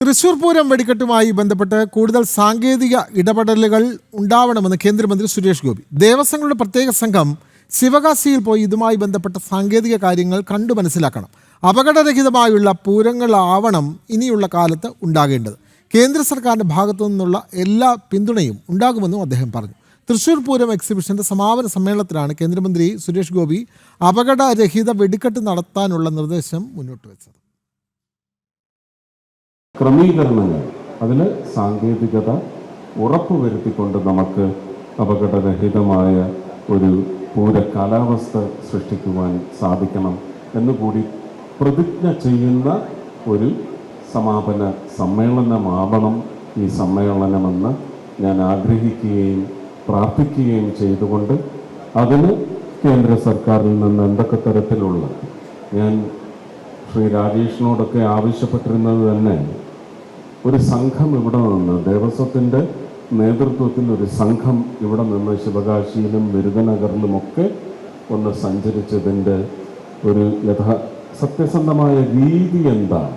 തൃശൂർ പൂരം വെടിക്കെട്ടുമായി ബന്ധപ്പെട്ട് കൂടുതൽ സാങ്കേതിക ഇടപെടലുകൾ ഉണ്ടാവണമെന്ന് കേന്ദ്രമന്ത്രി സുരേഷ് ഗോപി. ദേവസ്വങ്ങളുടെ പ്രത്യേക സംഘം ശിവകാശിയിൽ പോയി ഇതുമായി ബന്ധപ്പെട്ട സാങ്കേതിക കാര്യങ്ങൾ കണ്ടു മനസ്സിലാക്കണം. അപകടരഹിതമായുള്ള പൂരങ്ങളാവണം ഇനിയുള്ള കാലത്ത് ഉണ്ടാകേണ്ടത്. കേന്ദ്ര സർക്കാരിൻ്റെ ഭാഗത്തു നിന്നുള്ള എല്ലാ പിന്തുണയും ഉണ്ടാകുമെന്നും അദ്ദേഹം പറഞ്ഞു. തൃശൂർ പൂരം എക്സിബിഷന്റെ സമാപന സമ്മേളനത്തിലാണ് കേന്ദ്രമന്ത്രി സുരേഷ് ഗോപി അപകടരഹിത വെടിക്കെട്ട് നടത്താനുള്ള നിർദ്ദേശം മുന്നോട്ട് വെച്ചത്. ക്രമീകരണങ്ങൾ, അതിൽ സാങ്കേതികത ഉറപ്പുവരുത്തിക്കൊണ്ട് നമുക്ക് അപകടരഹിതമായ ഒരു പൂര കാലാവസ്ഥ സൃഷ്ടിക്കുവാൻ സാധിക്കണം എന്നുകൂടി പ്രതിജ്ഞ ചെയ്യുന്ന ഒരു സമാപന സമ്മേളനമാവണം ഈ സമ്മേളനമെന്ന് ഞാൻ ആഗ്രഹിക്കുകയും പ്രാർത്ഥിക്കുകയും ചെയ്തുകൊണ്ട് അതിന് കേന്ദ്ര സർക്കാരിൽ നിന്ന് എന്തൊക്കെ തരത്തിലുള്ള ഞാൻ ശ്രീ രാജേഷിനോടൊക്കെ ആവശ്യപ്പെട്ടിരുന്നത് തന്നെ ഒരു സംഘം ഇവിടെ നിന്ന് ദേവസ്വത്തിൻ്റെ നേതൃത്വത്തിൽ ഒരു സംഘം ഇവിടെ നിന്ന് ശിവകാശിയിലും വിരുദനഗറിലുമൊക്കെ ഒന്ന് സഞ്ചരിച്ചതിൻ്റെ ഒരു സത്യസന്ധമായ രീതി എന്താണ്,